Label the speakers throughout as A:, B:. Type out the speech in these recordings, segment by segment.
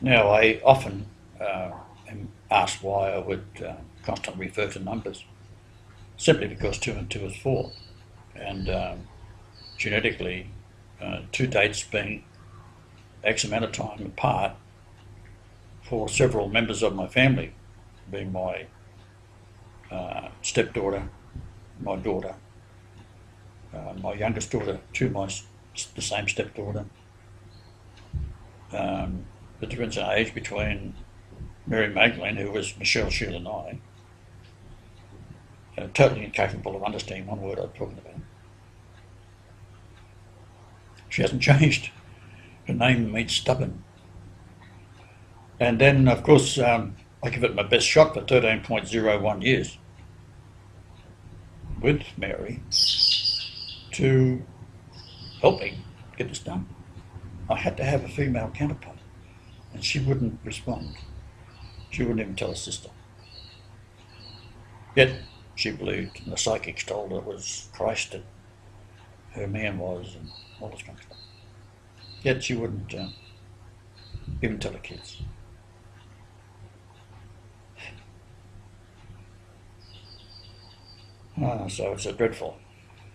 A: Now, I often am asked why I would constantly refer to numbers, simply because 2 and 2 is 4. And genetically, two dates being X amount of time apart for several members of my family, being my stepdaughter, my daughter, my youngest daughter to the same stepdaughter. The difference in age between Mary Magdalene, who was Michelle, Sheila and I, totally incapable of understanding one word I'm talking about. She hasn't changed. Her name means stubborn. And then, of course, I give it my best shot for 13.01 years with Mary to help me get this done. I had to have a female counterpart, and she wouldn't respond. She wouldn't even tell her sister. Yet she believed, and the psychics told her it was Christ that her man was, and all this kind of stuff. Yet she wouldn't even tell her kids. So it's a dreadful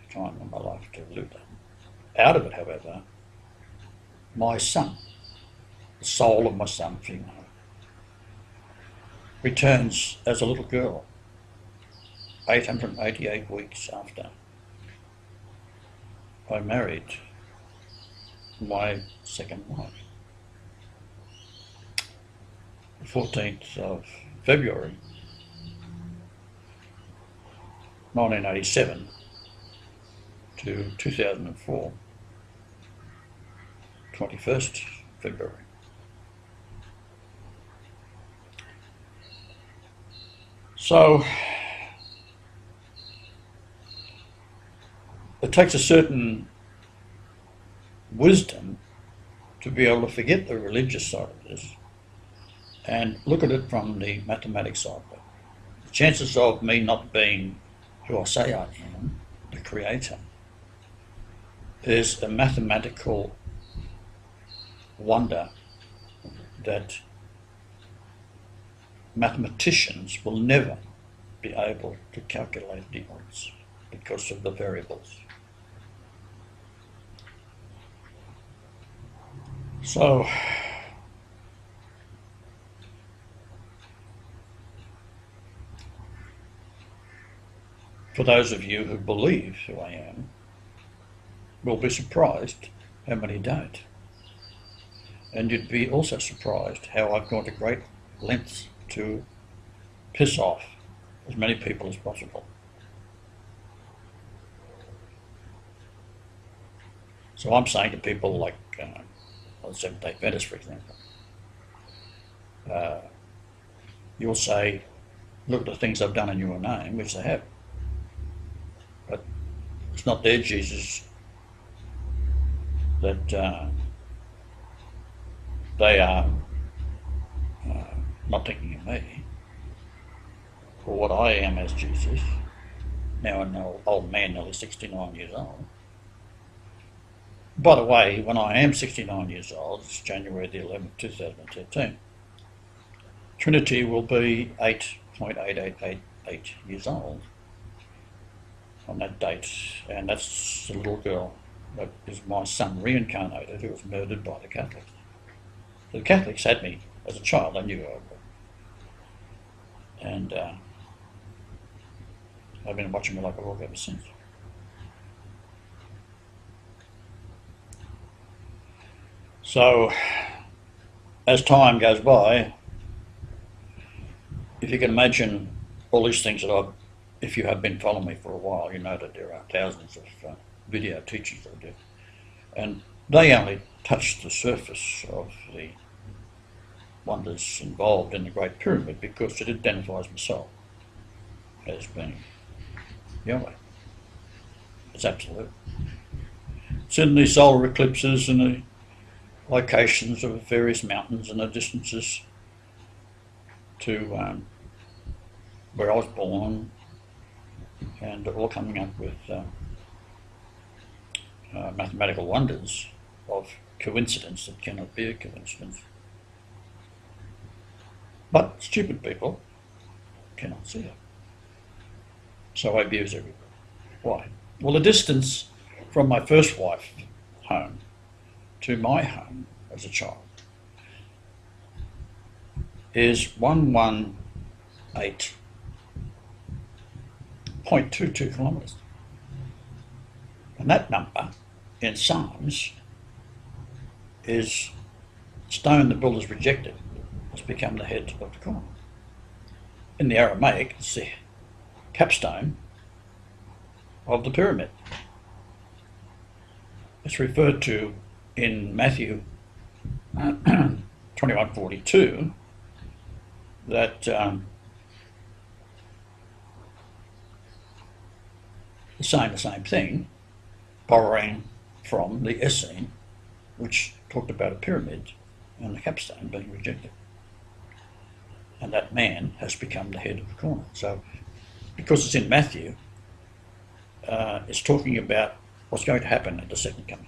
A: time in my life to live that. Out of it, however, my son, the soul of my son, female, returns as a little girl 888 weeks after I married my second wife. The 14th of February 1987 to 2004, 21st February. So it takes a certain wisdom to be able to forget the religious side of this and look at it from the mathematics side of it. The chances of me not being who I say I am, the creator, is a mathematical wonder that mathematicians will never be able to calculate the odds because of the variables. So for those of you who believe who I am, will be surprised how many don't. And you'd be also surprised how I've gone to great lengths to piss off as many people as possible. So I'm saying to people like the Seventh-day Adventists, for example, you'll say, look at the things I've done in your name, which they have. But it's not their Jesus that they are not thinking of me for what I am as Jesus, now an old man, nearly 69 years old. By the way, when I am 69 years old, it's January the 11th, 2013, Trinity will be 8.8888 years old on that date, and that's the little girl that is my son reincarnated, who was murdered by the Catholics. So the Catholics had me as a child, they knew who I was. And I've been watching me like a hawk ever since. So, as time goes by, if you can imagine all these things that if you have been following me for a while, you know that there are thousands of video teachings I do. And they only touch the surface of the wonders involved in the Great Pyramid because it identifies myself as being Yahweh. It's absolute. It's in the solar eclipses and the locations of various mountains and the distances to where I was born, and all coming up with mathematical wonders of coincidence that cannot be a coincidence. But stupid people cannot see it. So I abuse everybody. Why? Well, the distance from my first wife home to my home as a child is 118.22 kilometres. And that number in Psalms is stone the builders rejected has become the head of the corner. In the Aramaic, it's the capstone of the pyramid. It's referred to in Matthew 21:42 that saying the same thing, borrowing from the Essene, which talked about a pyramid and the capstone being rejected. And that man has become the head of the corner. So, because it's in Matthew, it's talking about what's going to happen at the second coming.